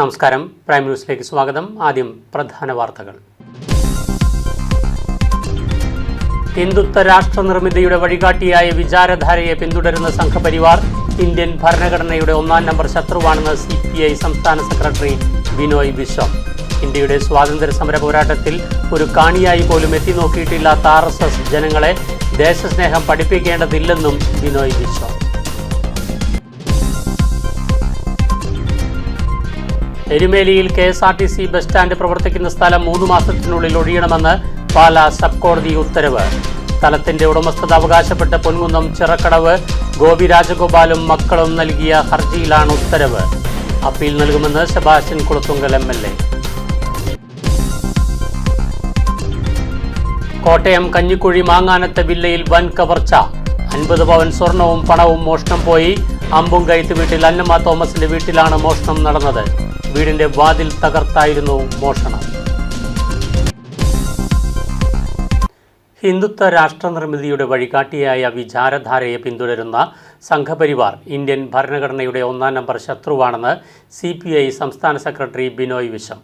നമസ്കാരം. പ്രൈം ന്യൂസിലേക്ക് സ്വാഗതം. ആദ്യം പ്രധാന വാർത്തകൾ. ഹിന്ദുത്വ രാഷ്ട്ര നിർമ്മിതിയുടെ വഴികാട്ടിയായ വിചാരധാരയെ പിന്തുടരുന്ന സംഘപരിവാർ ഇന്ത്യൻ ഭരണഘടനയുടെ ഒന്നാം നമ്പർ ശത്രുവാണെന്ന് CPI സംസ്ഥാന സെക്രട്ടറി ബിനോയ് വിശ്വം. ഇന്ത്യയുടെ സ്വാതന്ത്ര്യ സമര പോരാട്ടത്തിൽ ഒരു കാണിയായി പോലും എത്തിനോക്കിയിട്ടില്ലാത്ത RSS ജനങ്ങളെ ദേശസ്നേഹം പഠിപ്പിക്കേണ്ടതില്ലെന്നും Binoy Viswam. എരുമേലിയിൽ KSRTC bus stand പ്രവർത്തിക്കുന്ന സ്ഥലം 3 മാസത്തിനുള്ളിൽ ഒഴിയണമെന്ന് പാലാ സബ് കോടതി ഉത്തരവ്. സ്ഥലത്തിന്റെ ഉടമസ്ഥത അവകാശപ്പെട്ട് പൊൻകുന്നം ചിറക്കടവ് ഗോപി രാജഗോപാലും മക്കളും നൽകിയ ഹർജിയിലാണ് ഉത്തരവ്. അപ്പീൽ നൽകുമെന്ന് സെബാസ്റ്റ്യൻ കുളത്തുങ്കൽ MLA. കോട്ടയം കഞ്ഞിക്കുഴി മാങ്ങാനത്തെ വില്ലയിൽ വൻ കവർച്ച. 50 പവൻ സ്വർണവും പണവും മോഷണം പോയി. അമ്പുംകൈത്ത് വീട്ടിൽ അന്നമ്മ തോമസിന്റെ വീട്ടിലാണ് മോഷണം നടന്നത്. വീടിന്റെ വാതിൽ തകർത്തായിരുന്നു മോഷണം. ഹിന്ദുത്വ രാഷ്ട്ര നിർമ്മിതിയുടെ വഴികാട്ടിയായ വിചാരധാരയെ പിന്തുടരുന്ന സംഘപരിവാർ ഇന്ത്യൻ ഭരണഘടനയുടെ ഒന്നാം നമ്പർ ശത്രുവാണെന്ന് CPI സംസ്ഥാന സെക്രട്ടറി ബിനോയ് വിശ്വം.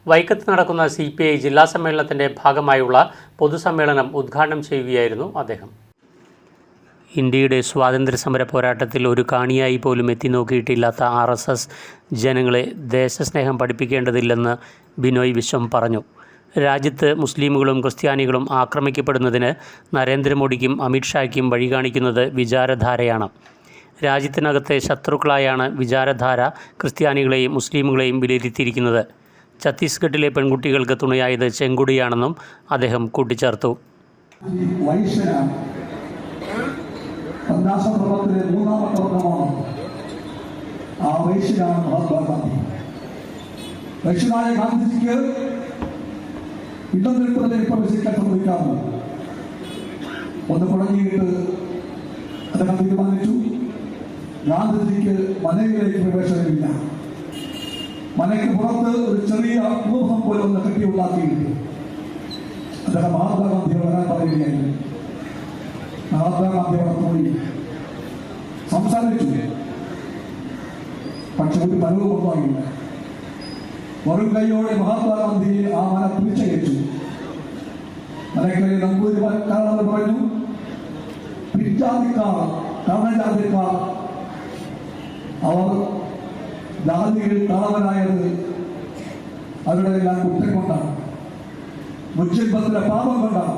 വൈക്കത്ത് നടക്കുന്ന CPI ജില്ലാ സമ്മേളനത്തിന്റെ ഭാഗമായുള്ള പൊതുസമ്മേളനം ഉദ്ഘാടനം ചെയ്യുകയായിരുന്നു അദ്ദേഹം. ഇന്ത്യയുടെ സ്വാതന്ത്ര്യ സമര പോരാട്ടത്തിൽ ഒരു കാണിയായി പോലും എത്തിനോക്കിയിട്ടില്ലാത്ത RSS ജനങ്ങളെ ദേശസ്നേഹം പഠിപ്പിക്കേണ്ടതില്ലെന്ന് ബിനോയ് വിശ്വം പറഞ്ഞു. രാജ്യത്ത് മുസ്ലിമുകളും ക്രിസ്ത്യാനികളും ആക്രമിക്കപ്പെടുന്നതിന് നരേന്ദ്രമോദിക്കും അമിത്ഷായ്ക്കും വഴികാണിക്കുന്നത് വിചാരധാരയാണ്. രാജ്യത്തിനകത്തെ ശത്രുക്കളായാണ് വിചാരധാര ക്രിസ്ത്യാനികളെയും മുസ്ലിമുകളെയും വിലയിരുത്തിയിരിക്കുന്നത്. ഛത്തീസ്ഗഡിലെ പെൺകുട്ടികൾക്ക് തുണയായത് ചെങ്കുടിയാണെന്നും അദ്ദേഹം കൂട്ടിച്ചേർത്തു. സന്യാസപ്രവർത്തനത്തിലെ മൂന്നാമത്തെ വർണ്ണമാണ് ആ വൈശ്യനാണ് മഹാത്മാഗാന്ധി. വൈശ്യനായ ഗാന്ധിജിക്ക് ഇടനിൽപ്പതിലേക്ക് പ്രവേശിക്കാൻ സമ്മതിക്കാമോ? ഒന്ന് കുഴങ്ങിയിട്ട് അദ്ദേഹം തീരുമാനിച്ചു, ഗാന്ധിജിക്ക് മനയിലേക്ക് പ്രവേശനമില്ല. മനയ്ക്ക് പുറത്ത് ഒരു ചെറിയ ഗൃഹം പോലെ ഒന്ന് കെട്ടിയുണ്ടാക്കിയിട്ട് അദ്ദേഹം മഹാത്മാഗാന്ധിയോട് വരാൻ പറയുകയായിരുന്നു. മഹാത്മാഗാന്ധി അവിടെ പോയി സംസാരിച്ചു. പക്ഷെ ഒരു ഫലവും ഉണ്ടായില്ല. വെറും കൈയോടെ മഹാത്മാഗാന്ധി ആ മന പിടിച്ചയച്ചു. മനക്കരയിൽ നമ്പൂതിരിക്കാരെന്ന് പറഞ്ഞു, പിൻജാതിക്കാർ കർണജാതിക്കാർ അവർ ജാതിയിൽ കാണവനായത് അവരുടെ എല്ലാം കുറ്റം കൊണ്ടാണ്, മുജ്ജന്മത്തിലെ പാപം കൊണ്ടാണ്.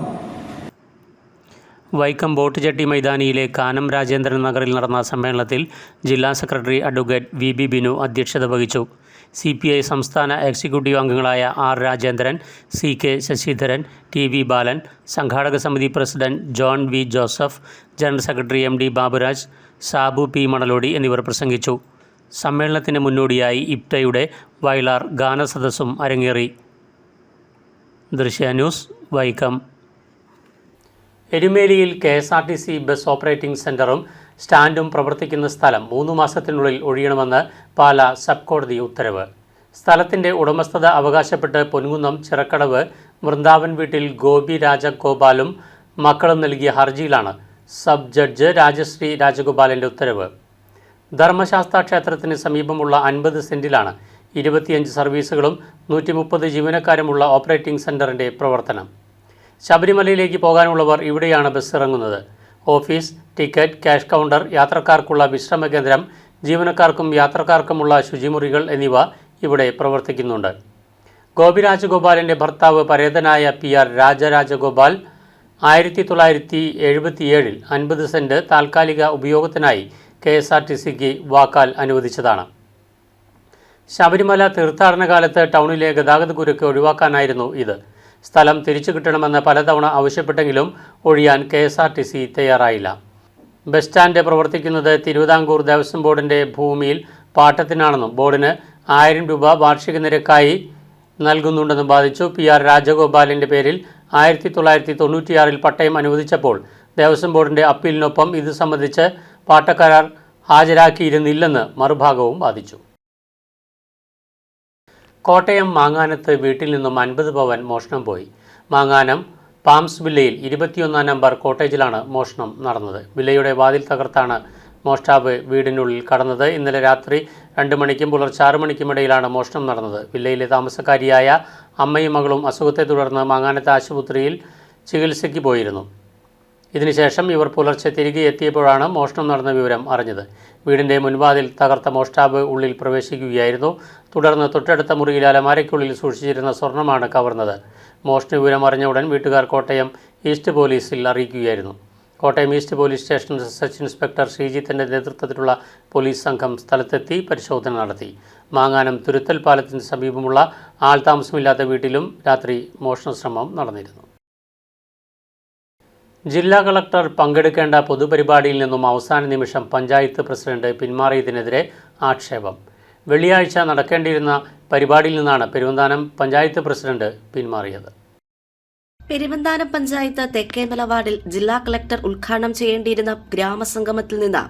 വൈക്കം ബോട്ടുചട്ടി മൈതാനിയിലെ കാനം രാജേന്ദ്രൻ നഗറിൽ നടന്ന സമ്മേളനത്തിൽ ജില്ലാ സെക്രട്ടറി അഡ്വക്കേറ്റ് VB ബിനു അധ്യക്ഷത വഹിച്ചു. CPI സംസ്ഥാന എക്സിക്യൂട്ടീവ് അംഗങ്ങളായ R Rajendran, CK Sasidharan, TV Balan, സംഘാടക സമിതി president John V Joseph, general secretary MD Baburaj, Sabu P Manalodi എന്നിവർ പ്രസംഗിച്ചു. സമ്മേളനത്തിന് മുന്നോടിയായി ഇപ്റ്റയുടെ വയലാർ ഗാനസദസ്സും അരങ്ങേറി. ദൃശ്യ ന്യൂസ്, വൈക്കം. എരുമേലിയിൽ KSRTC ബസ് ഓപ്പറേറ്റിംഗ് സെൻ്ററും സ്റ്റാൻഡും പ്രവർത്തിക്കുന്ന സ്ഥലം 3 മാസത്തിനുള്ളിൽ ഒഴിയണമെന്ന് പാലാ സബ് കോടതി ഉത്തരവ്. സ്ഥലത്തിൻ്റെ ഉടമസ്ഥത അവകാശപ്പെട്ട് പൊൻകുന്നം ചിറക്കടവ് വൃന്ദാവൻ വീട്ടിൽ ഗോപി രാജഗോപാലും മക്കളും നൽകിയ ഹർജിയിലാണ് സബ് ജഡ്ജ് രാജശ്രീ രാജഗോപാലിൻ്റെ ഉത്തരവ്. ധർമ്മശാസ്ത്ര ക്ഷേത്രത്തിന് സമീപമുള്ള 50 സെൻറ്റിലാണ് 25 സർവീസുകളും 130 ജീവനക്കാരുമുള്ള ഓപ്പറേറ്റിംഗ് സെൻ്ററിൻ്റെ പ്രവർത്തനം. ശബരിമലയിലേക്ക് പോകാനുള്ളവർ ഇവിടെയാണ് ബസ് ഇറങ്ങുന്നത്. ഓഫീസ്, ടിക്കറ്റ്, ക്യാഷ് കൗണ്ടർ, യാത്രക്കാർക്കുള്ള വിശ്രമ കേന്ദ്രം, ജീവനക്കാർക്കും യാത്രക്കാർക്കുമുള്ള ശുചിമുറികൾ എന്നിവ ഇവിടെ പ്രവർത്തിക്കുന്നുണ്ട്. ഗോപി രാജഗോപാലിൻ്റെ ഭർത്താവ് പരേതനായ PR രാജരാജഗോപാൽ 1977 50 സെൻറ്റ് താൽക്കാലിക ഉപയോഗത്തിനായി KSRTCക്ക് വാക്കാൽ അനുവദിച്ചതാണ്. ശബരിമല തീർത്ഥാടന കാലത്ത് ടൗണിലെ ഗതാഗതക്കുരുക്ക് ഒഴിവാക്കാനായിരുന്നു ഇത്. സ്ഥലം തിരിച്ചു കിട്ടണമെന്ന് പലതവണ ആവശ്യപ്പെട്ടെങ്കിലും ഒഴിയാൻ KSRTC തയ്യാറായില്ല. ബസ് സ്റ്റാൻഡ് പ്രവർത്തിക്കുന്നത് തിരുവിതാംകൂർ ദേവസ്വം ബോർഡിൻ്റെ ഭൂമിയിൽ പാട്ടത്തിനാണെന്നും ബോർഡിന് 1000 രൂപ വാർഷിക നിരക്കായി നൽകുന്നുണ്ടെന്നും ബാധിച്ചു. PR രാജഗോപാലിൻ്റെ പേരിൽ 1996 പട്ടയം അനുവദിച്ചപ്പോൾ ദേവസ്വം ബോർഡിൻ്റെ അപ്പീലിനൊപ്പം ഇത് സംബന്ധിച്ച് പാട്ടക്കരാർ ഹാജരാക്കിയിരുന്നില്ലെന്ന് മറുഭാഗവും വാദിച്ചു. കോട്ടയം മാങ്ങാനത്ത് വീട്ടിൽ നിന്നും 50 പവൻ മോഷണം പോയി. മാങ്ങാനം പാംസ് വില്ലയിൽ 21 നമ്പർ കോട്ടേജിലാണ് മോഷണം നടന്നത്. വില്ലയുടെ വാതിൽ തകർത്താണ് മോഷ്ടാവ് വീടിനുള്ളിൽ കടന്നത്. ഇന്നലെ രാത്രി 2 മണിക്കും പുലർച്ചെ 6 മണിക്കും ഇടയിലാണ് മോഷണം നടന്നത്. വില്ലയിലെ താമസക്കാരിയായ അമ്മയും മകളും അസുഖത്തെ തുടർന്ന് മാങ്ങാനത്തെ ആശുപത്രിയിൽ ചികിത്സയ്ക്ക് പോയിരുന്നു. ഇതിനുശേഷം ഇവർ പുലർച്ചെ തിരികെ എത്തിയപ്പോഴാണ് മോഷണം നടന്ന വിവരം അറിഞ്ഞത്. വീടിൻ്റെ മുൻവാതിൽ തകർത്ത മോഷ്ടാവ് ഉള്ളിൽ പ്രവേശിക്കുകയായിരുന്നു. തുടർന്ന് തൊട്ടടുത്ത മുറിയിൽ അലമാരയ്ക്കുള്ളിൽ സൂക്ഷിച്ചിരുന്ന സ്വർണ്ണമാണ് കവർന്നത്. മോഷണ വിവരം അറിഞ്ഞ ഉടൻ വീട്ടുകാർ കോട്ടയം ഈസ്റ്റ് പോലീസിൽ അറിയിക്കുകയായിരുന്നു. Kottayam east police station search inspector ശ്രീജിത്തിൻ്റെ നേതൃത്വത്തിലുള്ള പോലീസ് സംഘം സ്ഥലത്തെത്തി പരിശോധന നടത്തി. മാങ്ങാനം തുരുത്തൽ പാലത്തിന് സമീപമുള്ള ആൾതാമസമില്ലാത്ത വീട്ടിലും രാത്രി മോഷണ ശ്രമം നടന്നിരുന്നു. ജില്ലാ കളക്ടർ പങ്കെടുക്കേണ്ട പൊതുപരിപാടിയിൽ നിന്നും അവസാന നിമിഷം പഞ്ചായത്ത് പ്രസിഡന്റ് പിന്മാറിയതിനെതിരെ ആക്ഷേപം. വെള്ളിയാഴ്ച നടക്കേണ്ടിയിരുന്ന പരിപാടിയിൽ നിന്നാണ് പെരുവന്താനം പഞ്ചായത്ത് പ്രസിഡന്റ് പിന്മാറിയത്. പെരുവന്താനം പഞ്ചായത്ത് തെക്കേമല വാർഡിൽ ജില്ലാ കളക്ടർ ഉദ്ഘാടനം ചെയ്യേണ്ടിയിരുന്ന ഗ്രാമസംഗമത്തിൽ നിന്ന്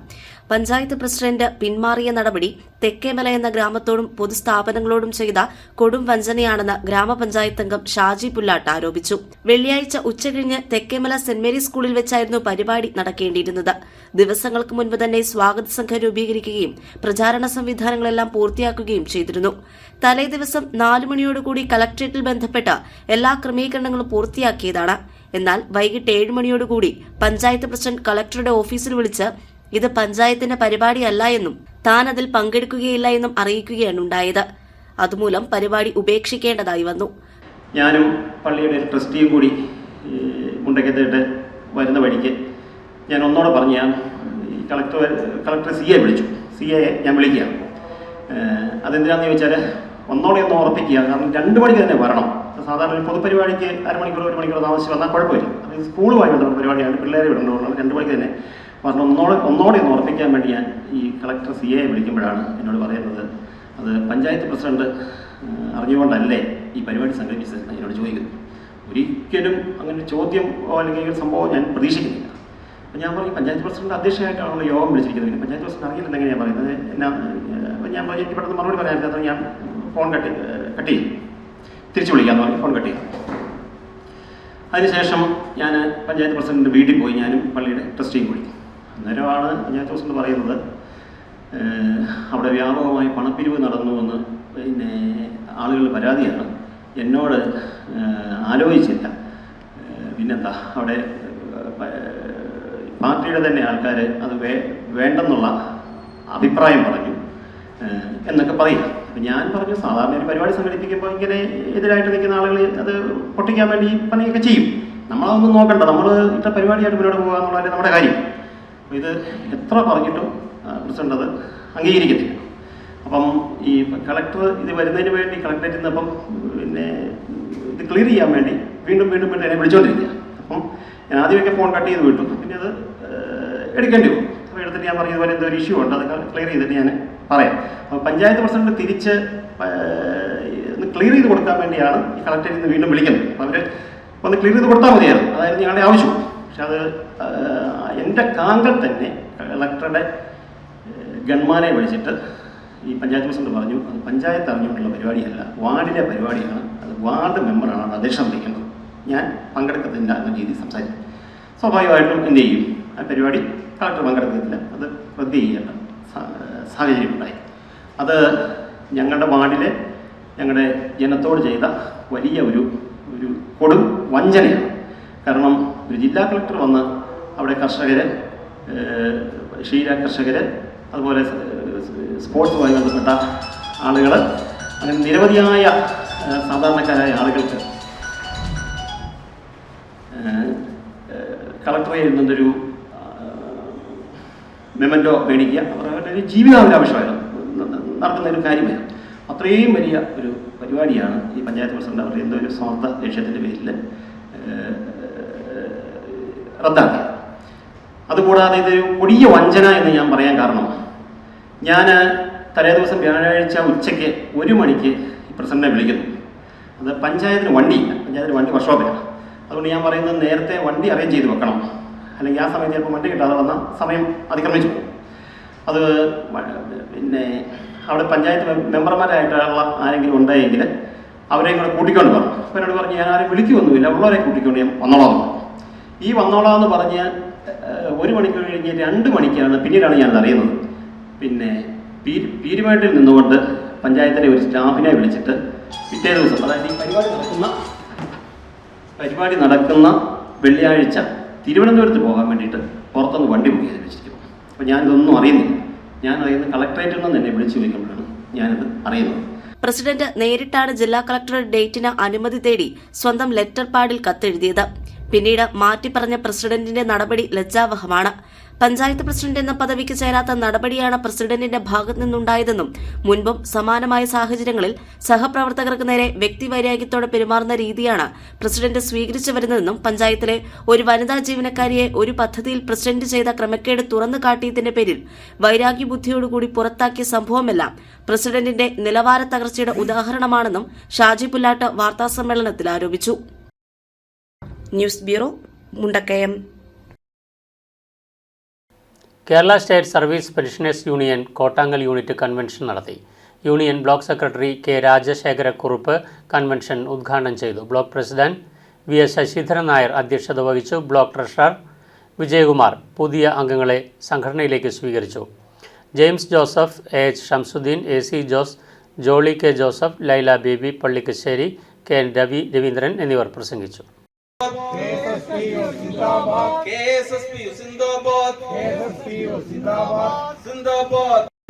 പഞ്ചായത്ത് പ്രസിഡന്റ് പിന്മാറിയ നടപടി തെക്കേമല എന്ന ഗ്രാമത്തോടും പൊതുസ്ഥാപനങ്ങളോടും ചെയ്ത കൊടും വഞ്ചനയാണെന്ന് ഗ്രാമപഞ്ചായത്ത് അംഗം ഷാജി പുല്ലാട്ട് ആരോപിച്ചു. വെള്ളിയാഴ്ച ഉച്ചകഴിഞ്ഞ് തെക്കേമല സെന്റ് മേരീസ് സ്കൂളിൽ വെച്ചായിരുന്നു പരിപാടി നടക്കേണ്ടിയിരുന്നത്. ദിവസങ്ങൾക്ക് മുൻപ് തന്നെ സ്വാഗത സംഘം രൂപീകരിക്കുകയും പ്രചാരണ സംവിധാനങ്ങളെല്ലാം പൂർത്തിയാക്കുകയും ചെയ്തിരുന്നു. തലേദിവസം 4 മണിയോടുകൂടി കളക്ടറേറ്റിൽ ബന്ധപ്പെട്ട എല്ലാ ക്രമീകരണങ്ങളും പൂർത്തിയാക്കിയതാണ്. എന്നാൽ വൈകിട്ട് 7 മണിയോടുകൂടി പഞ്ചായത്ത് പ്രസിഡന്റ് കളക്ടറുടെ ഓഫീസിൽ വിളിച്ച് ഇത് പഞ്ചായത്തിന്റെ പരിപാടിയല്ല എന്നും താൻ അതിൽ പങ്കെടുക്കുകയില്ല എന്നും അറിയിക്കുകയാണ് ഉണ്ടായത്. അതുമൂലം പരിപാടി ഉപേക്ഷിക്കേണ്ടതായി വന്നു. ഞാനും പള്ളിയുടെ ട്രസ്റ്റിയും കൂടി മുണ്ടക്കത്തേട്ട് വരുന്ന വഴിക്ക് ഞാൻ ഒന്നോടെ പറഞ്ഞു, ഞാൻ കളക്ടർ CA വിളിച്ചു. CA ഞാൻ വിളിക്കുകയാണ്. അതെന്തിനാണെന്ന് ചോദിച്ചാൽ ഒന്നോടെ ഒന്ന് ഉറപ്പിക്കുക. കാരണം 2 മണിക്ക് തന്നെ വരണം. സാധാരണ ഒരു പൊതുപരിപാടിക്ക് 1 മണിക്കൂർ താമസിച്ച് വന്നാൽ കുഴപ്പമില്ല. അത് സ്കൂളുമായി ബന്ധപ്പെട്ട പരിപാടിയാണ്, പിള്ളേരെ വിടേണ്ടതുകൊണ്ട് 2 മണിക്ക് തന്നെ പറഞ്ഞു. ഒന്നോടെ ഒന്ന് ഉറപ്പിക്കാൻ വേണ്ടി ഞാൻ ഈ കളക്ടർ CA വിളിക്കുമ്പോഴാണ് എന്നോട് പറയുന്നത്, അത് പഞ്ചായത്ത് പ്രസിഡന്റ് അറിഞ്ഞുകൊണ്ടല്ലേ ഈ പരിപാടി സംഘടിപ്പിച്ചത് എന്നോട് ചോദിക്കുന്നു. ഒരിക്കലും അങ്ങനെ ചോദ്യം അല്ലെങ്കിൽ ഒരു സംഭവം ഞാൻ പ്രതീക്ഷിക്കുന്നില്ല. അപ്പോൾ ഞാൻ പറയും, പഞ്ചായത്ത് പ്രസിഡന്റ് അധ്യക്ഷയായിട്ടാണല്ലോ യോഗം വിളിച്ചിരിക്കുന്നത്, പഞ്ചായത്ത് പ്രസിഡന്റ് അറിയില്ലെന്ന് എങ്ങനെയാണ് പറയുന്നത് എന്നാ. അപ്പോൾ ഞാൻ പറഞ്ഞു, എനിക്ക് പെട്ടെന്ന് മറുപടി പറയാൻ പറ്റാത്ത ഞാൻ ഫോൺ കട്ട് ചെയ്യും, തിരിച്ചു വിളിക്കാമെന്ന് പറഞ്ഞ് ഫോൺ കട്ട് ചെയ്യും. അതിനുശേഷം ഞാൻ പഞ്ചായത്ത് പ്രസിഡന്റ് വീട്ടിൽ പോയി, ഞാനും പള്ളിയുടെ ട്രസ്റ്റിയും കൂടി. അന്നേരമാണ് പഞ്ചായത്ത് പ്രസിഡന്റ് പറയുന്നത്, അവിടെ വ്യാപകമായി പണപ്പിരിവ് നടന്നുവെന്ന് പിന്നെ ആളുകൾ പരാതിയാണ്, എന്നോട് ആലോചിച്ചില്ല. പിന്നെന്താ, അവിടെ പാർട്ടിയുടെ തന്നെ ആൾക്കാർ അത് വേണ്ടെന്നുള്ള അഭിപ്രായം പറഞ്ഞു എന്നൊക്കെ പറയും. അപ്പം ഞാൻ പറഞ്ഞു, സാധാരണ ഒരു പരിപാടി സംഘടിപ്പിക്കുമ്പോൾ ഇങ്ങനെ എതിരായിട്ട് നിൽക്കുന്ന ആളുകൾ അത് പൊട്ടിക്കാൻ വേണ്ടി പണിയൊക്കെ ചെയ്യും. നമ്മളതൊന്നും നോക്കണ്ട, നമ്മൾ ഇത്ര പരിപാടിയായിട്ട് മുന്നോട്ട് പോകുക എന്നുള്ളതല്ലേ നമ്മുടെ കാര്യം. അപ്പോൾ ഇത് എത്ര പറഞ്ഞിട്ടും പ്രസിഡന്റ് അത് അംഗീകരിക്കത്തില്ല. അപ്പം ഈ കളക്ടർ ഇത് വരുന്നതിന് വേണ്ടി കളക്ടറേറ്റിൽ നിന്ന് അപ്പം പിന്നെ ഇത് ക്ലിയർ ചെയ്യാൻ വേണ്ടി വീണ്ടും എന്നെ വിളിച്ചുകൊണ്ടിരിക്കുക. അപ്പം ഞാൻ ആദ്യമൊക്കെ ഫോൺ കട്ട് ചെയ്ത് വിട്ടു, പിന്നെ അത് എടുക്കേണ്ടി വരും. അപ്പോൾ എടുത്തിട്ട് ഞാൻ പറഞ്ഞതുപോലെ എന്തോ ഒരു ഇഷ്യൂ ഉണ്ട്, അത് ക്ലിയർ ചെയ്തിട്ട് ഞാൻ പറയാം. അപ്പോൾ പഞ്ചായത്ത് പ്രസിഡന്റ് തിരിച്ച് ക്ലിയർ ചെയ്ത് കൊടുക്കാൻ വേണ്ടിയാണ് ഈ കളക്ടറേറ്റിൽ നിന്ന് വീണ്ടും വിളിക്കുന്നത്. അപ്പോൾ അവർ ഒന്ന് ക്ലിയർ ചെയ്ത് കൊടുത്താൽ മതിയായിരുന്നു, അതായിരുന്നു ഞങ്ങളുടെ ആവശ്യം. പക്ഷെ അത് എൻ്റെ കാങ്കൽ തന്നെ കളക്ടറുടെ ഗൺമാനെ വിളിച്ചിട്ട് ഈ പഞ്ചായത്ത് പ്രസിഡന്റ് പറഞ്ഞു, അത് പഞ്ചായത്ത് അറിഞ്ഞുകൊണ്ടുള്ള പരിപാടിയല്ല, വാർഡിലെ പരിപാടിയാണ്, അത് വാർഡ് മെമ്പറാണ് അത് അധ്യക്ഷം വഹിക്കുന്നത്, ഞാൻ പങ്കെടുക്കത്തില്ല എന്ന രീതിയിൽ സംസാരിക്കും. സ്വാഭാവികമായിട്ടും എന്ത് ചെയ്യും, ആ പരിപാടി കളക്ടർ പങ്കെടുക്കത്തില്ല, അത് റദ്ദ് ചെയ്യേണ്ട സാഹചര്യം ഉണ്ടായി. അത് ഞങ്ങളുടെ വാർഡിലെ ഞങ്ങളുടെ ജനത്തോട് ചെയ്ത വലിയ ഒരു കൊടും വഞ്ചനയാണ്. കാരണം ഒരു ജില്ലാ കളക്ടർ വന്ന് അവിടെ കർഷകർ, ക്ഷീര കർഷകർ, അതുപോലെ സ്പോർട്സുമായി ബന്ധപ്പെട്ട ആളുകൾ, അങ്ങനെ നിരവധിയായ സാധാരണക്കാരായ ആളുകൾക്ക് കളക്ടറെ എഴുതുന്നൊരു മെമൻറ്റോ മേടിക്കുക, അവരുടെ ഒരു ജീവിതാവശ്യമായിരുന്നു നടക്കുന്ന ഒരു കാര്യമായിരുന്നു. അത്രയും വലിയ ഒരു പരിപാടിയാണ് ഈ പഞ്ചായത്ത് പ്രസിഡന്റ് അവരുടെ എന്തോ ഒരു സ്വാർത്ഥ ലക്ഷ്യത്തിൻ്റെ പേരിൽ റദ്ദാക്കിയത്. അതുകൂടാതെ ഇതൊരു കൊടിയ വഞ്ചന എന്ന് ഞാൻ പറയാൻ കാരണം, ഞാൻ തലേദിവസം വ്യാഴാഴ്ച ഉച്ചയ്ക്ക് 1 മണിക്ക് ഈ പ്രസിഡന്റിനെ വിളിക്കുന്നു. അത് പഞ്ചായത്തിന് വണ്ടിയില്ല, പഞ്ചായത്തിന് വണ്ടി വർക്ക്ഷോപ്പിലാണ്. അതുകൊണ്ട് ഞാൻ പറയുന്നത് നേരത്തെ വണ്ടി അറേഞ്ച് ചെയ്ത് വെക്കണം, അല്ലെങ്കിൽ ആ സമയത്ത് ചിലപ്പോൾ വണ്ടി കിട്ടാതെ വന്ന സമയം അതിക്രമിച്ചു പോകും. അത് പിന്നെ അവിടെ പഞ്ചായത്ത് മെമ്പർമാരായിട്ടുള്ള ആരെങ്കിലും ഉണ്ടായെങ്കിൽ അവരെയും കൂടെ കൂട്ടിക്കൊണ്ട് പറഞ്ഞു. അപ്പോൾ എന്നോട് പറഞ്ഞ്, ഞാൻ ആരും വിളിക്കുമൊന്നുമില്ല, ഉള്ളവരെ കൂട്ടിക്കൊണ്ട് ഞാൻ വന്നോളാം. ഈ വന്നോളാമെന്ന് പറഞ്ഞ് 1 മണിക്കൂർ കഴിഞ്ഞ് 2 മണിക്കാണ് പിന്നീടാണ് ഞാനത് അറിയുന്നത്. പിന്നെ പീരുമേട്ടിൽ നിന്നുകൊണ്ട് പഞ്ചായത്തിലെ ഒരു സ്റ്റാഫിനെ വിളിച്ചിട്ട് പിറ്റേ ദിവസം, അതായത് ഈ പരിപാടി നടക്കുന്ന വെള്ളിയാഴ്ച തിരുവനന്തപുരത്ത് പോകാൻ വേണ്ടിയിട്ട് പുറത്തുനിന്ന് വണ്ടി ബുക്ക് ചെയ്ത് വെച്ചിരിക്കുന്നു. അപ്പോൾ ഞാനിതൊന്നും അറിയുന്നില്ല. ഞാൻ അറിയുന്നത് കളക്ടറേറ്റിൽ നിന്ന് തന്നെ വിളിച്ചു ചോദിക്കുമ്പോഴാണ് ഞാനിത് അറിയുന്നത്. പ്രസിഡന്റ് നേരിട്ടാണ് ജില്ലാ കളക്ടറുടെ ഡേറ്റിന് അനുമതി തേടി സ്വന്തം ലെറ്റർ പാഡിൽ കത്തെഴുതിയത്. പിന്നീട് മാറ്റിപ്പറഞ്ഞ പ്രസിഡന്റിന്റെ നടപടി ലജ്ജാവഹമാണ്. പഞ്ചായത്ത് പ്രസിഡന്റ് എന്ന പദവിക്ക് ചേരാത്ത നടപടിയാണ് പ്രസിഡന്റിന്റെ ഭാഗത്തു നിന്നുണ്ടായതെന്നും മുൻപും സമാനമായ സാഹചര്യങ്ങളിൽ സഹപ്രവർത്തകർക്ക് നേരെ വ്യക്തിവൈരാഗ്യത്തോടെ പെരുമാറുന്ന രീതിയാണ് പ്രസിഡന്റ് സ്വീകരിച്ചു വരുന്നതെന്നും പഞ്ചായത്തിലെ ഒരു വനിതാ ജീവനക്കാരിയെ ഒരു പദ്ധതിയിൽ പ്രസിഡന്റ് ചെയ്ത ക്രമക്കേട് തുറന്നു കാട്ടിയതിന്റെ പേരിൽ വൈരാഗ്യബുദ്ധിയോടുകൂടി പുറത്താക്കിയ സംഭവമെല്ലാം പ്രസിഡന്റിന്റെ നിലവാര തകർച്ചയുടെ ഉദാഹരണമാണെന്നും ഷാജി പുല്ലാട്ട് വാർത്താസമ്മേളനത്തിൽ ആരോപിച്ചു. News bureau, Mundakayam. Kerala state service pensioners union Kottangal unit convention നടത്തി. Union block secretary K Rajasekharakurup convention ഉദ്ഘാടനം ചെയ്തു. Block president V S Sasidharan Nair അധ്യക്ഷത വഹിച്ചു. ബ്ലോക്ക് ട്രഷറർ വിജയകുമാർ പുതിയ അംഗങ്ങളെ സംഘടനയിലേക്ക് സ്വീകരിച്ചു. James Joseph, A H Shamsuddin, A C Jose, Jolly K Joseph, Laila Baby Pallikkassery, K N Raveendran എന്നിവർ പ്രസംഗിച്ചു.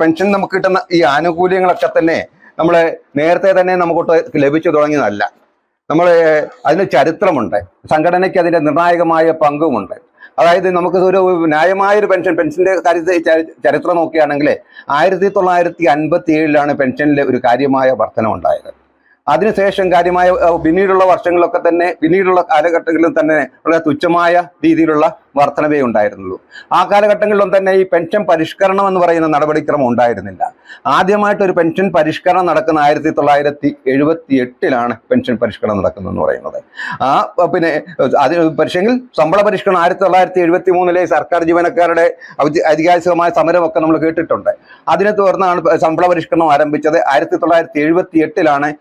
പെൻഷൻ നമുക്ക് കിട്ടുന്ന ഈ ആനുകൂല്യങ്ങളൊക്കെ തന്നെ നമ്മൾ നേരത്തെ തന്നെ നമുക്ക് ലഭിച്ചു തുടങ്ങിയതല്ല. അതിന് ചരിത്രമുണ്ട്. സംഘടനയ്ക്ക് അതിന്റെ നിർണായകമായ പങ്കുമുണ്ട്. അതായത് നമുക്ക് ഒരു ന്യായമായൊരു പെൻഷന്റെ കാര്യത്തിൽ ചരിത്രം നോക്കുകയാണെങ്കിൽ 1957 പെൻഷനിലെ ഒരു കാര്യമായ വർധന ഉണ്ടായത്. അതിനുശേഷം കാര്യമായ പിന്നീടുള്ള വർഷങ്ങളിലൊക്കെ തന്നെ, പിന്നീടുള്ള കാലഘട്ടങ്ങളിലും തന്നെ വളരെ തുച്ഛമായ രീതിയിലുള്ള വർധനവേ ഉണ്ടായിരുന്നുള്ളൂ. ആ കാലഘട്ടങ്ങളിലും തന്നെ ഈ പെൻഷൻ പരിഷ്കരണം എന്ന് പറയുന്ന നടപടിക്രമം ഉണ്ടായിരുന്നില്ല. ആദ്യമായിട്ടൊരു പെൻഷൻ പരിഷ്കരണം നടക്കുന്ന 1978 പെൻഷൻ പരിഷ്കരണം നടക്കുന്നതെന്ന് പറയുന്നത്. പിന്നെ പക്ഷെങ്കിൽ ശമ്പള പരിഷ്കരണം 1973 സർക്കാർ ജീവനക്കാരുടെ ഐതിഹാസികമായ സമരമൊക്കെ നമ്മൾ കേട്ടിട്ടുണ്ട്. അതിനെ തുടർന്നാണ് ശമ്പള പരിഷ്കരണം ആരംഭിച്ചത്. 1978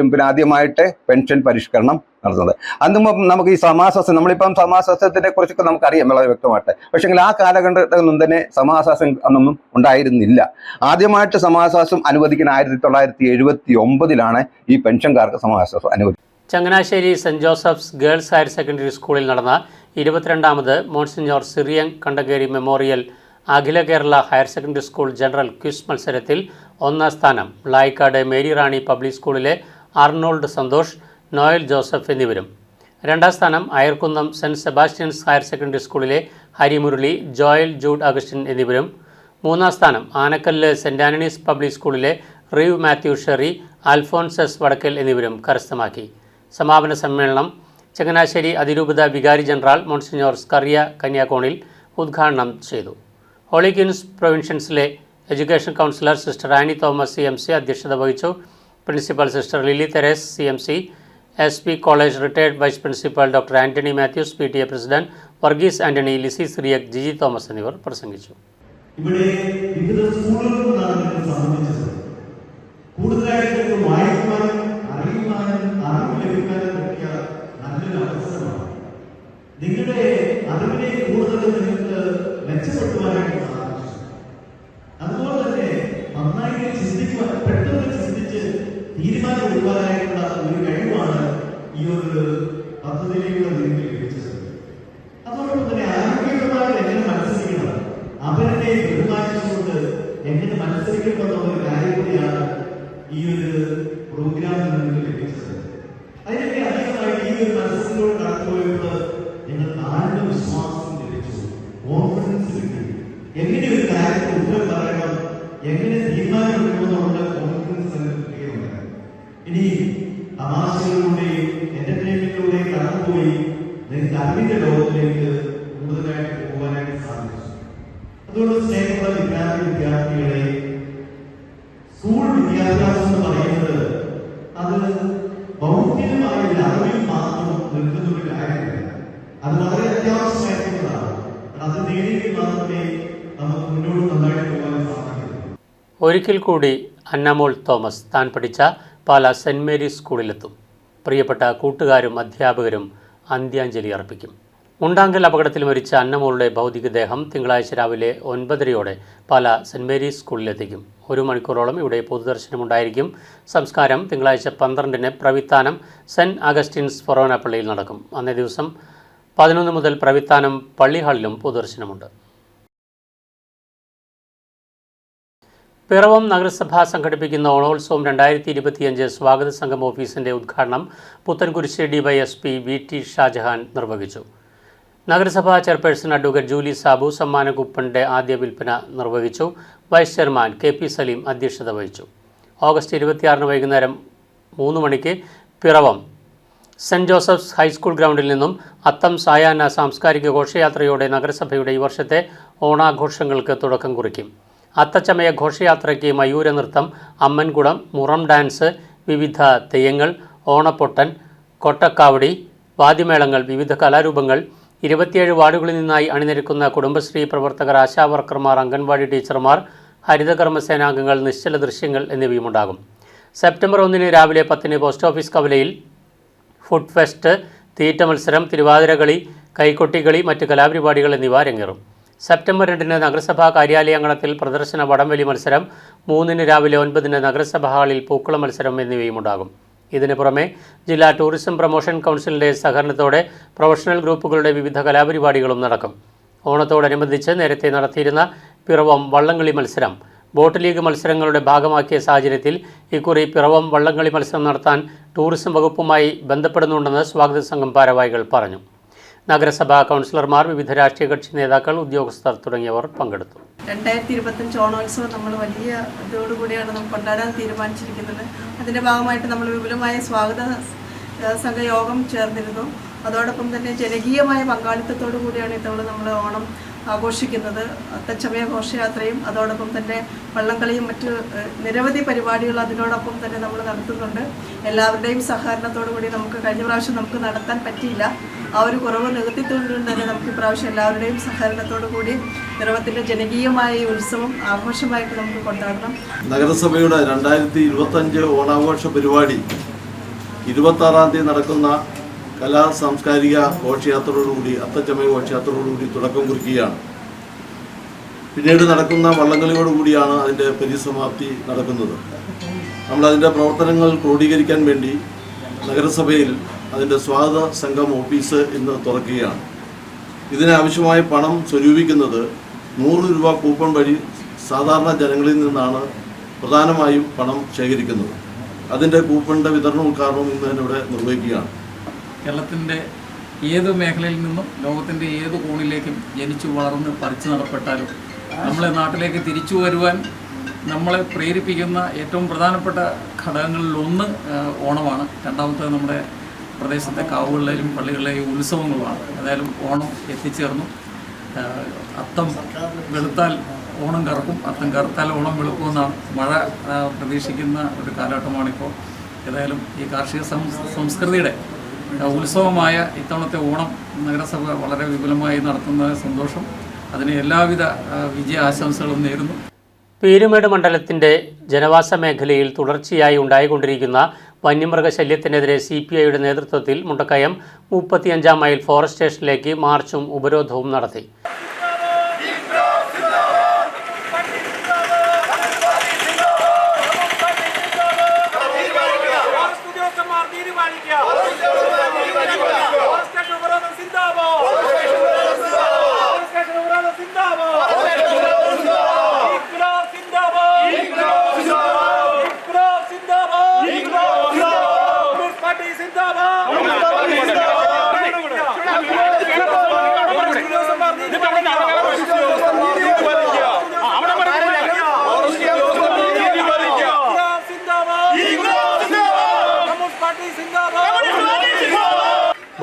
പിന്നെ ആദ്യമായിട്ട് പെൻഷൻ പരിഷ്കരണം നടത്തുന്നത്. അന്ന് നമുക്ക് ഈ സമാശ്വാസം, നമ്മളിപ്പം സമാശ്വാസത്തിനെ കുറിച്ചൊക്കെ നമുക്കറിയാം വളരെ വ്യക്തമായിട്ട്. പക്ഷെങ്കിൽ ആ കാലഘട്ടത്തിലൊന്നും തന്നെ സമാശ്വാസം അന്നൊന്നും ഉണ്ടായിരുന്നില്ല. ആദ്യമായിട്ട് സമാശ്വാസം അനുവദിക്കുന്ന 1979 ഈ പെൻഷൻകാർക്ക് സമാശ്വാസം അനുവദിക്കും. Changanassery saint Joseph's girls higher secondary സ്കൂളിൽ നടന്ന 22ാമത് മോൺസിഞ്ഞോർ സിറിയൻ കണ്ടകേരി മെമ്മോറിയൽ അഖില Kerala higher secondary school general quiz മത്സരത്തിൽ 1ാം സ്ഥാനം ലായിക്കാട് മേരി റാണി പബ്ലിക് സ്കൂളിലെ അർണോൾഡ് സന്തോഷ്, നോയൽ ജോസഫ് എന്നിവരും, 2ാം സ്ഥാനം Ayarkunnam saint Sebastian's higher secondary സ്കൂളിലെ ഹരിമുരളി, ജോയൽ ജൂഡ് അഗസ്റ്റിൻ എന്നിവരും, 3ാം സ്ഥാനം ആനക്കല്ല് സെൻറ്റ് ആന്റണീസ് പബ്ലിക് സ്കൂളിലെ റീവ് മാത്യു ഷെറി, അൽഫോൻസസ് വടക്കൽ എന്നിവരും കരസ്ഥമാക്കി. സമാപന സമ്മേളനം ചങ്ങനാശ്ശേരി അതിരൂപത വികാരി ജനറൽ മോൺസിഞ്ഞോർ സ്കറിയ കന്യാകോണിൽ ഉദ്ഘാടനം ചെയ്തു. ഹോളി ക്വീൻസ് പ്രൊവിൻഷ്യൻസിലെ education councillor sister Annie Thomas CMC അധ്യക്ഷത വഹിച്ചു. Principal sister Lily Therese CMC, SP college retired vice principal doctor Antony Mathews, PTA president Varghese Antony, Lizzy Cyriac, Giji Thomas എന്നിവർ പ്രസംഗിച്ചു. ഇവിടെ വിവിധ സ്കൂളുകളിലാണ് സംബന്ധിച്ചത്. കൂടുതലായിട്ട് വായിക്കുവാനും അറിയുവാനും അറിവ് ലഭിക്കാനും പറ്റിയ നല്ലൊരു അവസരമാണ്. നിങ്ങളുടെ അറിവിനെ കൂടുതൽ നിങ്ങൾക്ക് മെച്ചപ്പെടുത്തുവാനായിട്ട് സാധിച്ചു. അതുപോലെ തന്നെ നന്നായി ചിന്തിക്കുവാൻ, പെട്ടെന്ന് ചിന്തിച്ച് തീരുമാനം എടുക്കുവാനായിട്ടുള്ള ഒരു കഴിവാണ് ഈ ഒരു പദ്ധതിയിലൂടെ നിങ്ങൾക്ക് ലഭിച്ചത്. അതോടൊപ്പം തന്നെ ആരോഗ്യപരമായിട്ട് എങ്ങനെ മത്സരിക്കണം, അവരുടെ ബഹുമാനിച്ചുകൊണ്ട് എങ്ങനെ മത്സരിക്കണമെന്ന ഒരു കാര്യം കൂടിയാണ് ഈ ഒരു പ്രോഗ്രാമിൽ നിന്ന് ലഭിച്ചത്. അതിനൊക്കെ അധികമായിട്ട് ഈ ഒരു മത്സരത്തിലൂടെ കടന്നുപോയപ്പോൾ നിങ്ങൾക്ക് ആത്മവിശ്വാസം ലഭിച്ചു, കോൺഫിഡൻസ് കിട്ടി. എങ്ങനെ ഒരു കാര്യത്തിൽ ഉത്തരം പറയണം, എങ്ങനെ തീരുമാനമെടുക്കണമെന്നുള്ള കോൺഫിഡൻസ് കിട്ടുകയുണ്ട്. ഇനി തമാശകളിലൂടെയും എന്റർടൈൻമെന്റിലൂടെയും കടന്നുപോയി നിങ്ങൾക്ക് അറിവിന്റെ ലോകത്തിലേക്ക് കൂടുതലായിട്ട് പോകാനായിട്ട് സാധിച്ചു. അതുകൊണ്ട് സ്നേഹമുള്ള വിദ്യാർത്ഥികളെ, സ്കൂൾ വിദ്യാഭ്യാസം എന്ന് പറയുന്നത് അത് ഭൗതികമായ ഒരു അറിവിൽ മാത്രം നിൽക്കുന്ന ഒരു കാര്യമല്ല. അത് വളരെ അത്യാവശ്യമായിട്ടുള്ളതാണ്. അത് നേടിയെങ്കിൽ മാത്രമേ നമുക്ക് മുന്നോട്ട് നന്നായിട്ട് പോകാൻ സാധിക്കൂ. ഒരിക്കൽ കൂടി അന്നമോൾ തോമസ് താൻ പഠിച്ച പാല സെൻറ് മേരീസ് സ്കൂളിലെത്തും. പ്രിയപ്പെട്ട കൂട്ടുകാരും അധ്യാപകരും അന്ത്യാഞ്ജലി അർപ്പിക്കും. മുണ്ടാങ്കൽ അപകടത്തിൽ മരിച്ച അന്നമോളുടെ ഭൗതികദേഹം തിങ്കളാഴ്ച രാവിലെ 9:30 പാല സെന്റ് മേരീസ് സ്കൂളിലെത്തിക്കും. 1 മണിക്കൂറോളം ഇവിടെ പൊതുദർശനമുണ്ടായിരിക്കും. സംസ്കാരം തിങ്കളാഴ്ച 12-ന് പ്രവിത്താനം സെന്റ് അഗസ്റ്റിൻസ് ഫൊറോന പള്ളിയിൽ നടക്കും. അന്നേ ദിവസം 11 മുതൽ പ്രവിത്താനം പള്ളി ഹാളിലും പൊതുദർശനമുണ്ട്. പിറവം നഗരസഭ സംഘടിപ്പിക്കുന്ന ഓണോത്സവം 2025 സ്വാഗത സംഘം ഓഫീസിന്റെ ഉദ്ഘാടനം പുത്തൻകുരിശ് ഡിവൈഎസ്പി VT ഷാജഹാൻ നിർവഹിച്ചു. നഗരസഭാ ചെയർപേഴ്സൺ അഡ്വക്കേറ്റ് ജൂലി സാബു സമ്മാന കൂപ്പണിന്റെ ആദ്യ വിൽപ്പന നിർവഹിച്ചു. വൈസ് ചെയർമാൻ KP സലീം അധ്യക്ഷത വഹിച്ചു. ഓഗസ്റ്റ് 26 വൈകുന്നേരം 3 മണിക്ക് പിറവം സെന്റ് ജോസഫ്സ് ഹൈസ്കൂൾ ഗ്രൗണ്ടിൽ നിന്നും അത്തം സായാഹ്ന സാംസ്കാരിക ഘോഷയാത്രയോടെ നഗരസഭയുടെ ഈ വർഷത്തെ ഓണാഘോഷങ്ങൾക്ക് തുടക്കം കുറിക്കും. അത്തച്ചമയ ഘോഷയാത്രയ്ക്ക് മയൂര നൃത്തം, അമ്മൻകുടം, മുറം ഡാൻസ്, വിവിധ തെയ്യങ്ങൾ, ഓണപ്പൊട്ടൻ, കൊട്ടക്കാവടി, വാദ്യമേളങ്ങൾ, വിവിധ കലാരൂപങ്ങൾ, 27 വാർഡുകളിൽ നിന്നായി അണിനിരക്കുന്ന കുടുംബശ്രീ പ്രവർത്തകർ, ആശാവർക്കർമാർ, അംഗൻവാടി ടീച്ചർമാർ, ഹരിതകർമ്മസേനാംഗങ്ങൾ, നിശ്ചല ദൃശ്യങ്ങൾ എന്നിവയുമുണ്ടാകും. സെപ്റ്റംബർ 1 രാവിലെ 10 പോസ്റ്റ് ഓഫീസ് കവലയിൽ ഫുഡ് ഫെസ്റ്റ്, തീറ്റ മത്സരം, തിരുവാതിരകളി, കൈക്കൊട്ടികളി, മറ്റ് കലാപരിപാടികൾ എന്നിവ അരങ്ങേറും. സെപ്റ്റംബർ 2 നഗരസഭാ കാര്യാലയാങ്കണത്തിൽ പ്രദർശന വടംവലി മത്സരം, 3 രാവിലെ 9 നഗരസഭാ ഹാളിൽ പൂക്കള മത്സരം എന്നിവയുമുണ്ടാകും. ഇതിന് പുറമെ ജില്ലാ ടൂറിസം പ്രൊമോഷൻ കൗൺസിലിൻ്റെ സഹകരണത്തോടെ പ്രൊഫഷണൽ ഗ്രൂപ്പുകളുടെ വിവിധ കലാപരിപാടികളും നടക്കും. ഓണത്തോടനുബന്ധിച്ച് നേരത്തെ നടത്തിയിരുന്ന പിറവം വള്ളംകളി മത്സരം ബോട്ട് ലീഗ് മത്സരങ്ങളുടെ ഭാഗമാക്കിയ സാഹചര്യത്തിൽ ഇക്കുറി പിറവം വള്ളംകളി മത്സരം നടത്താൻ ടൂറിസം വകുപ്പുമായി ബന്ധപ്പെടുന്നുണ്ടെന്ന് സ്വാഗത സംഘം ഭാരവാഹികൾ പറഞ്ഞു. നഗരസഭാ കൗൺസിലർമാർ, വിവിധ രാഷ്ട്രീയ കക്ഷി നേതാക്കൾ, ഉദ്യോഗസ്ഥർ തുടങ്ങിയവർ പങ്കെടുത്തു. 2025 ഓണോത്സവം നമ്മൾ വലിയ ഇതോടുകൂടിയാണ് നമ്മൾ കൊണ്ടാടാൻ തീരുമാനിച്ചിരിക്കുന്നത്. അതിൻ്റെ ഭാഗമായിട്ട് നമ്മൾ വിപുലമായ സ്വാഗത സംഘ യോഗം ചേർന്നിരുന്നു. അതോടൊപ്പം തന്നെ ജനകീയമായ പങ്കാളിത്തത്തോടു കൂടിയാണ് ഇത്തവണ നമ്മൾ ഓണം ആഘോഷിക്കുന്നത്. അത്തച്ചമയ ഘോഷയാത്രയും അതോടൊപ്പം തന്നെ വള്ളംകളിയും മറ്റ് നിരവധി പരിപാടികൾ അതിനോടൊപ്പം തന്നെ നമ്മൾ നടത്തുന്നുണ്ട്. എല്ലാവരുടെയും സഹകരണത്തോടു കൂടി നമുക്ക് കഴിഞ്ഞ പ്രാവശ്യം നമുക്ക് നടത്താൻ പറ്റിയില്ല. ആ ഒരു കുറവ് നികത്തിക്കൊണ്ട് തന്നെ നമുക്ക് ഇപ്രാവശ്യം എല്ലാവരുടെയും സഹകരണത്തോടു കൂടി പിറവത്തിൻ്റെ ജനകീയമായ ഈ ഉത്സവം ആഘോഷമായിട്ട് നമുക്ക് കൊണ്ടാടണം. നഗരസഭയുടെ 2025 ഓണാഘോഷ പരിപാടി 26-ാം തീയതി നടക്കുന്ന കലാ സാംസ്കാരിക ഘോഷയാത്രയോടുകൂടി, അത്തച്ചമയ ഘോഷയാത്രയോടുകൂടി തുടക്കം കുറിക്കുകയാണ്. പിന്നീട് നടക്കുന്ന വള്ളംകളിയോടുകൂടിയാണ് അതിൻ്റെ പരിസമാപ്തി നടക്കുന്നത്. നമ്മളതിൻ്റെ പ്രവർത്തനങ്ങൾ ക്രോഡീകരിക്കാൻ വേണ്ടി നഗരസഭയിൽ അതിൻ്റെ സ്വാഗത സംഘം ഓഫീസ് ഇന്ന് തുറക്കുകയാണ്. ഇതിനാവശ്യമായ പണം സ്വരൂപിക്കുന്നത് 100 രൂപ കൂപ്പൺ വഴി സാധാരണ ജനങ്ങളിൽ നിന്നാണ് പ്രധാനമായും പണം ശേഖരിക്കുന്നത്. അതിൻ്റെ കൂപ്പണിൻ്റെ വിതരണ ഉദ്ഘാടനം ഇന്ന് തന്നെ ഇവിടെ നിർവഹിക്കുകയാണ്. കേരളത്തിൻ്റെ ഏത് മേഖലയിൽ നിന്നും ലോകത്തിൻ്റെ ഏത് കോണിലേക്കും ജനിച്ചു വളർന്ന് പറിച്ചു നടപ്പെട്ടാലും നമ്മളെ നാട്ടിലേക്ക് തിരിച്ചു വരുവാൻ നമ്മളെ പ്രേരിപ്പിക്കുന്ന ഏറ്റവും പ്രധാനപ്പെട്ട ഘടകങ്ങളിലൊന്ന് ഓണമാണ്. രണ്ടാമത്തെ നമ്മുടെ പ്രദേശത്തെ കാവുകളിലെയും പള്ളികളിലെയും ഉത്സവങ്ങളുമാണ്. ഏതായാലും ഓണം എത്തിച്ചേർന്നു. അത്തം വെളുത്താൽ ഓണം കറക്കും, അത്തം കറുത്താൽ ഓണം വെളുക്കുമെന്നാണ്. മഴ പ്രതീക്ഷിക്കുന്ന ഒരു കാലഘട്ടമാണിപ്പോൾ. ഏതായാലും ഈ കാർഷിക സംസ്കൃതിയുടെ ഉത്സവമായ ഇത്തവണത്തെ ഓണം നഗരസഭ വളരെ വിപുലമായി നടത്തുന്ന സന്തോഷം. അതിന് എല്ലാവിധ വിജയ ആശംസകളും നേരുന്നു. പീരുമേട് മണ്ഡലത്തിൻ്റെ ജനവാസ മേഖലയിൽ തുടർച്ചയായി ഉണ്ടായിക്കൊണ്ടിരിക്കുന്ന വന്യമൃഗശല്യത്തിനെതിരെ CPIയുടെ നേതൃത്വത്തിൽ മുണ്ടക്കയം 35-ാം മൈൽ ഫോറസ്റ്റ് സ്റ്റേഷനിലേക്ക് മാർച്ചും ഉപരോധവും നടത്തി.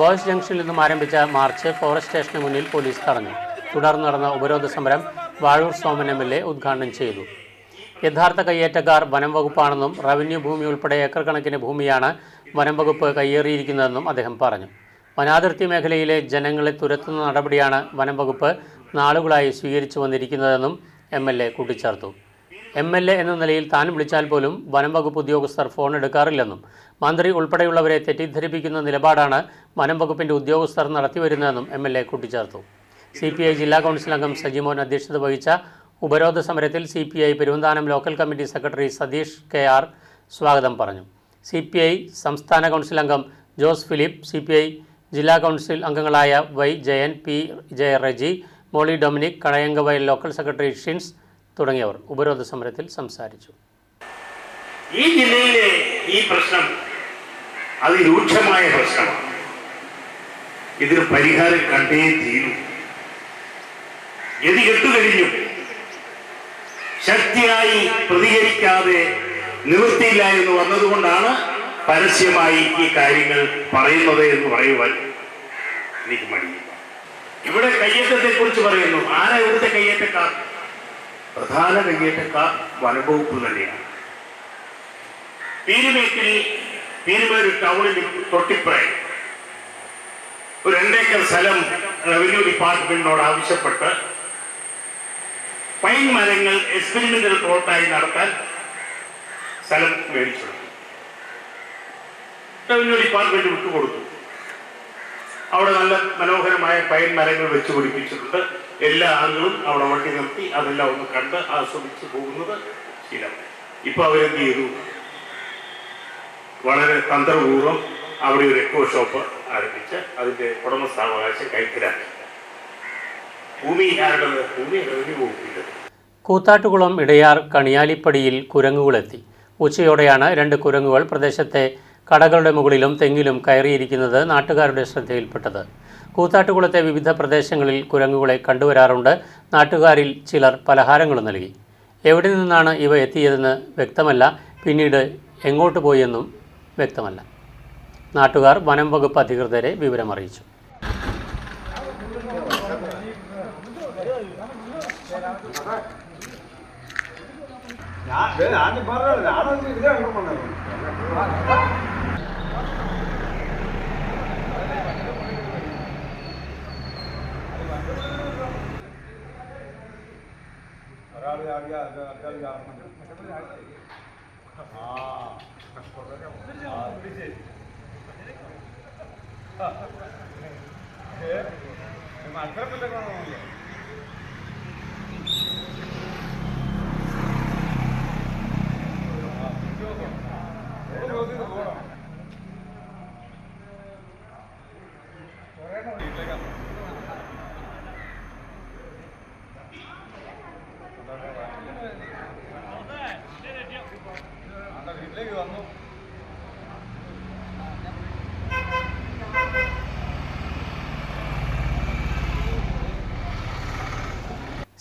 ബോയ്സ് ജംഗ്ഷനിൽ നിന്നും ആരംഭിച്ച മാർച്ച് ഫോറസ്റ്റ് സ്റ്റേഷന് മുന്നിൽ പോലീസ് തടഞ്ഞു. തുടർന്ന് നടന്ന ഉപരോധ സമരം വാഴൂർ സോമൻ MLA ഉദ്ഘാടനം ചെയ്തു. യഥാർത്ഥ കയ്യേറ്റക്കാർ വനം വകുപ്പാണെന്നും റവന്യൂ ഭൂമി ഉൾപ്പെടെ ഏക്കർ കണക്കിന് ഭൂമിയാണ് വനം വകുപ്പ് കയ്യേറിയിരിക്കുന്നതെന്നും അദ്ദേഹം പറഞ്ഞു. വനാതിർത്തി മേഖലയിലെ ജനങ്ങളെ തുരത്തുന്ന നടപടിയാണ് വനം വകുപ്പ് നാളുകളായി സ്വീകരിച്ചു വന്നിരിക്കുന്നതെന്നും MLA കൂട്ടിച്ചേർത്തു. MLA എന്ന നിലയിൽ താൻ വിളിച്ചാൽ പോലും വനം വകുപ്പ് ഉദ്യോഗസ്ഥർ ഫോൺ എടുക്കാറില്ലെന്നും മന്ത്രി ഉൾപ്പെടെയുള്ളവരെ തെറ്റിദ്ധരിപ്പിക്കുന്ന നിലപാടാണ് വനം വകുപ്പിന്റെ ഉദ്യോഗസ്ഥർ നടത്തിവരുന്നതെന്നും MLA കൂട്ടിച്ചേർത്തു. CPI ജില്ലാ കൗൺസിൽ അംഗം സജിമോൻ അധ്യക്ഷത വഹിച്ച ഉപരോധ സമരത്തിൽ CPI Peruvanthanam local committee secretary Satheesh KR സ്വാഗതം പറഞ്ഞു. CPI സംസ്ഥാന കൗൺസിൽ അംഗം ജോസ് ഫിലിപ്പ്, CPI ജില്ലാ കൗൺസിൽ അംഗങ്ങളായ Y Jayan, P Jayaraji, Molly Dominic, Kadayankavayal local secretary Shins തുടങ്ങിയവർ ഉപരോധ സമരത്തിൽ സംസാരിച്ചു. ഈ ജില്ലയിലെ ഈ പ്രശ്നം അതിരൂക്ഷമായ പ്രശ്നമാണ്. ഇതിന് പരിഹാരം കണ്ടേ തീരൂ. ഗതികെട്ടു കഴിഞ്ഞു. ശക്തിയായി പ്രതികരിക്കാതെ നിവൃത്തിയില്ല എന്ന് വന്നതുകൊണ്ടാണ് പരസ്യമായി ഈ കാര്യങ്ങൾ പറയുന്നത് എന്ന് പറയുവാൻ എനിക്ക് മടിയില്ല. ഇവിടെ കയ്യേറ്റത്തെ കുറിച്ച് പറയുന്നു. ആരാ ഇവിടുത്തെ കയ്യേറ്റക്കാർ? പ്രധാന കയ്യേറ്റക്കാർ വനംവകുപ്പ് തന്നെയാണ്. പീരുമേട് ടൗണിൽ തൊട്ടിപ്പുറം ഒരു 2 ഏക്കർ സ്ഥലം റവന്യൂ ഡിപ്പാർട്ട്മെന്റിനോട് ആവശ്യപ്പെട്ട് പൈൻ മരങ്ങൾ എക്സ്പെരിമെന്റൽ പ്ലോട്ടായി നടത്താൻ സ്ഥലം മേടിച്ചു. റവന്യൂ ഡിപ്പാർട്ട്മെന്റ് വിട്ടുകൊടുത്തു. അവിടെ നല്ല മനോഹരമായ പൈൻ മരങ്ങൾ വെച്ച് പിടിപ്പിച്ചിട്ടുണ്ട്. എല്ലാ ആളുകളും അവിടെ വണ്ടി നിർത്തി അതെല്ലാം ഒന്ന് കണ്ട് ആസ്വദിച്ച് പോകുന്നത് ശീലം. ഇപ്പൊ അവരെന്ത് ചെയ്തു? വളരെ തന്ത്രപൂർവ്വം അവിടെ ഒരു എക്കോ ഷോപ്പ് ആരംഭിച്ച് അതിന്റെ ഉടമസ്ഥാവകാശം കൈക്കലാക്കി. ഭൂമി ആരുടേത്? ഭൂമി റവന്യൂ വകുപ്പിന്റെ. കൂത്താട്ടുകുളം ഇടയാർ കണിയാലിപ്പടിയിൽ കുരങ്ങുകളെത്തി. ഉച്ചയോടെയാണ് 2 കുരങ്ങുകൾ പ്രദേശത്തെ കടകളുടെ മുകളിലും തെങ്ങിലും കയറിയിരിക്കുന്നത് നാട്ടുകാരുടെ ശ്രദ്ധയിൽപ്പെട്ടത്. കൂത്താട്ടുകുളത്തെ വിവിധ പ്രദേശങ്ങളിൽ കുരങ്ങുകളെ കണ്ടുവരാറുണ്ട്. നാട്ടുകാരിൽ ചിലർ പലഹാരങ്ങളും നൽകി. എവിടെ നിന്നാണ് ഇവ എത്തിയതെന്ന് വ്യക്തമല്ല. പിന്നീട് എങ്ങോട്ട് പോയെന്നും വ്യക്തമല്ല. നാട്ടുകാർ വനം വകുപ്പ് അധികൃതരെ വിവരമറിയിച്ചു.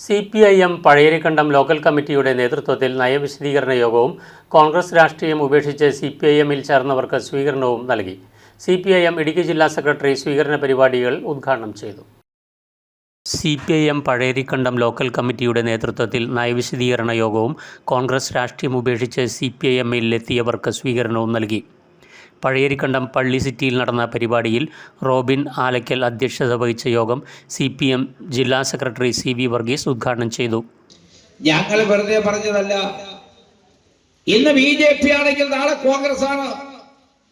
CPIM പഴയരിക്കണ്ടം ലോക്കൽ കമ്മിറ്റിയുടെ നേതൃത്വത്തിൽ നയവിശദീകരണ യോഗവും കോൺഗ്രസ് രാഷ്ട്രീയം ഉപേക്ഷിച്ച് CPIMൽ ചേർന്നവർക്ക് സ്വീകരണവും നൽകി. CPIM ഇടുക്കി ജില്ലാ സെക്രട്ടറി സ്വീകരണ പരിപാടികൾ ഉദ്ഘാടനം ചെയ്തു. CPIM പഴയരിക്കണ്ടം ലോക്കൽ കമ്മിറ്റിയുടെ നേതൃത്വത്തിൽ നയവിശദീകരണ യോഗവും കോൺഗ്രസ് രാഷ്ട്രീയം ഉപേക്ഷിച്ച് CPIMൽ എത്തിയവർക്ക് സ്വീകരണവും നൽകി. പഴയരിക്കണ്ടം പള്ളി സിറ്റിയിൽ നടന്ന പരിപാടിയിൽ റോബിൻ ആലക്കൽ അധ്യക്ഷത വഹിച്ച യോഗം CPM ജില്ലാ സെക്രട്ടറി CB വർഗീസ് ഉദ്ഘാടനം ചെയ്തു. ഞങ്ങൾ വെറുതെ പറഞ്ഞതല്ല. ഇന്ന് BJP ആണെങ്കിൽ നാളെ കോൺഗ്രസ് ആണ്,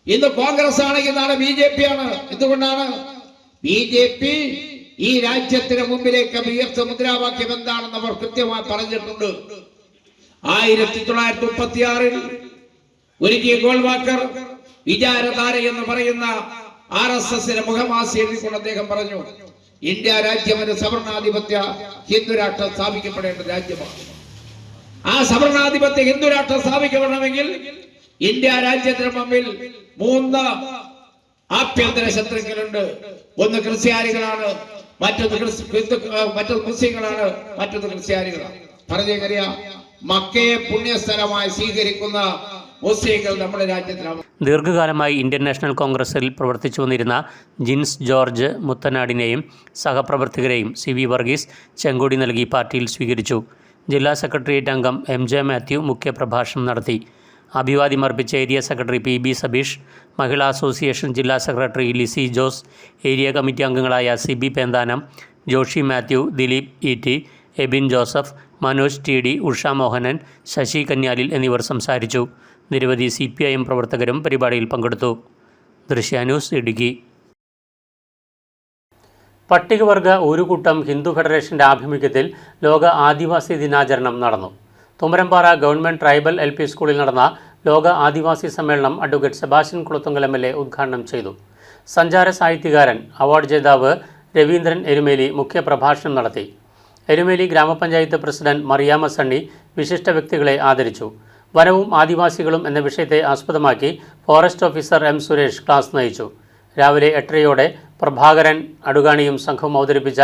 ഇന്ന് കോൺഗ്രസ് ആണെങ്കിൽ നാളെ BJP ആണ്. എന്തുകൊണ്ടാണ്? BJP ഈ രാജ്യത്തിന് മുമ്പിലേക്ക് ഉയർത്ത മുദ്രാവാക്യം എന്താണെന്ന് അവർ കൃത്യമായി പറഞ്ഞിട്ടുണ്ട്. 1936 ഒരുക്കിയ ഗോൾവാക്കർ വിചാരധാര എന്ന് പറയുന്ന RSSന്റെ മുഖമാസി എഴുതിക്കൊണ്ട് അദ്ദേഹം പറഞ്ഞു, ഇന്ത്യ രാജ്യം ഒരു സവർണാധിപത്യ ഹിന്ദുരാഷ്ട്രം സ്ഥാപിക്കപ്പെടേണ്ട രാജ്യമാണ്. ആ സവർണാധിപത്യ ഹിന്ദുരാഷ്ട്രം സ്ഥാപിക്കപ്പെടണമെങ്കിൽ ഇന്ത്യ രാജ്യത്തിന് മുമ്പിൽ 3 ആഭ്യന്തര ശത്രുക്കളുണ്ട്. ഒന്ന് ക്രിസ്ത്യാനികളാണ്, മറ്റൊന്ന് മുസ്ലിങ്ങളാണ്, മറ്റൊന്ന് ക്രിസ്ത്യാനികളാണ്. പറഞ്ഞറിയാം, മക്കയെ പുണ്യസ്ഥലമായി സ്വീകരിക്കുന്ന മുസ്ലിങ്ങൾ നമ്മുടെ രാജ്യത്തിലാണ്. ദീർഘകാലമായി ഇന്ത്യൻ നാഷണൽ കോൺഗ്രസിൽ പ്രവർത്തിച്ചു വന്നിരുന്ന ജിൻസ് ജോർജ് മുത്തനാടിനെയും സഹപ്രവർത്തകരെയും CB വർഗീസ് ചെങ്കൊടി നൽകി പാർട്ടിയിൽ സ്വീകരിച്ചു. ജില്ലാ സെക്രട്ടേറിയറ്റ് അംഗം MJ മാത്യു മുഖ്യപ്രഭാഷണം നടത്തി. അഭിവാദ്യം അർപ്പിച്ച area secretary PB Sabeesh, Mahila association ജില്ലാ സെക്രട്ടറി ലിസി ജോസ്, ഏരിയ കമ്മിറ്റി അംഗങ്ങളായ CB Penthanam, Joshy Mathew, Dileep ET, Abin Joseph, Manoj T D, Usha Mohanan, Sasi കന്യാലിൽ എന്നിവർ സംസാരിച്ചു. നിരവധി CPIM പ്രവർത്തകരും പരിപാടിയിൽ പങ്കെടുത്തു. ദൃശ്യ ന്യൂസ്, ഇടുക്കി. പട്ടികവർഗ ഊരുകൂട്ടം ഹിന്ദു ഫെഡറേഷന്റെ ആഭിമുഖ്യത്തിൽ ലോക ആദിവാസി ദിനാചരണം നടന്നു. തുമരംപാറ ഗവൺമെന്റ് ട്രൈബൽ LP സ്കൂളിൽ നടന്ന ലോക ആദിവാസി സമ്മേളനം അഡ്വക്കേറ്റ് സെബാസ്റ്റ്യൻ കുളത്തുങ്കൽ MLA ഉദ്ഘാടനം ചെയ്തു. സഞ്ചാര സാഹിത്യകാരൻ, അവാർഡ് ജേതാവ് രവീന്ദ്രൻ എരുമേലി മുഖ്യപ്രഭാഷണം നടത്തി. എരുമേലി ഗ്രാമപഞ്ചായത്ത് പ്രസിഡന്റ് മറിയാമ്മ സണ്ണി വിശിഷ്ട വ്യക്തികളെ ആദരിച്ചു. വനവും ആദിവാസികളും എന്ന വിഷയത്തെ ആസ്പദമാക്കി forest officer M. Suresh class നയിച്ചു. രാവിലെ 8:30 പ്രഭാകരൻ അടുകാണിയും സംഘവും അവതരിപ്പിച്ച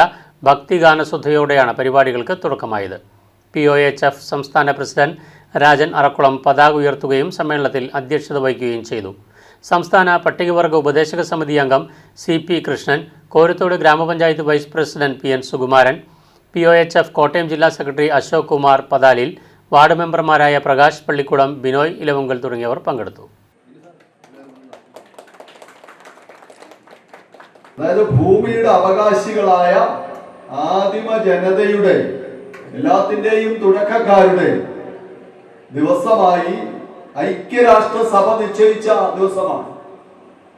ഭക്തിഗാനസുധയോടെയാണ് പരിപാടികൾക്ക് തുടക്കമായത്. POHF സംസ്ഥാന പ്രസിഡന്റ് രാജൻ അറക്കുളം പതാക ഉയർത്തുകയും സമ്മേളനത്തിൽ അധ്യക്ഷത വഹിക്കുകയും ചെയ്തു. സംസ്ഥാന പട്ടികവർഗ ഉപദേശക സമിതി അംഗം CP കൃഷ്ണൻ, കോരത്തോട് ഗ്രാമപഞ്ചായത്ത് vice president PN Sukumaran, POHF Kottayam ജില്ലാ സെക്രട്ടറി അശോക് കുമാർ പതാലിൽ, വാർഡ് മെമ്പർമാരായ പ്രകാശ് പള്ളിക്കുളം, ബിനോയ് ഇലവുങ്കൽ തുടങ്ങിയവർ പങ്കെടുത്തു. അതായത് ഭൂമിയുടെ അവകാശികളായ ആദിമ ജനതയുടെ എല്ലാത്തിൻ്റെയും തുടക്കക്കാരുടെ ദിവസമായി ഐക്യരാഷ്ട്രസഭ നിശ്ചയിച്ച ദിവസമാണ്.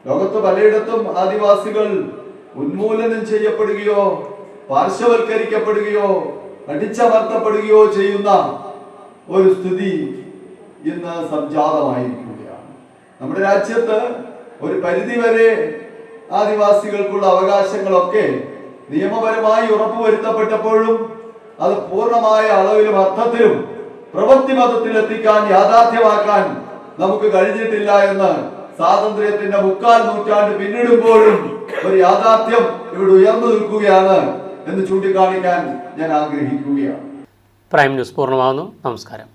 ലോകത്ത് പലയിടത്തും ആദിവാസികൾ ഉന്മൂലനം ചെയ്യപ്പെടുകയോ പാർശ്വവൽക്കരിക്കപ്പെടുകയോ അടിച്ചമർത്തപ്പെടുകയോ ചെയ്യുന്ന ഒരു സ്ഥിതി ഇന്ന് സംജാതമായിരിക്കുകയാണ്. നമ്മുടെ രാജ്യത്ത് ഒരു പരിധിവരെ ആദിവാസികൾക്കുള്ള അവകാശങ്ങളൊക്കെ നിയമപരമായി ഉറപ്പുവരുത്തപ്പെട്ടപ്പോഴും അത് പൂർണ്ണമായ അളവിലും അർത്ഥത്തിലും പ്രവൃത്തിപഥത്തിലെത്തിക്കാൻ, യാഥാർത്ഥ്യമാക്കാൻ നമുക്ക് കഴിഞ്ഞിട്ടില്ല എന്ന് സ്വാതന്ത്ര്യത്തിന്റെ 3/4 നൂറ്റാണ്ട് പിന്നിടുമ്പോഴും ഒരു യാഥാർത്ഥ്യം ഇവിടെ ഉയർന്നു നിൽക്കുകയാണ് എന്ന് ചൂണ്ടിക്കാണിക്കാൻ ഞാൻ ആഗ്രഹിക്കുകയാണ്. പ്രൈം ന്യൂസ് പൂർണ്ണമാകുന്നു. നമസ്കാരം.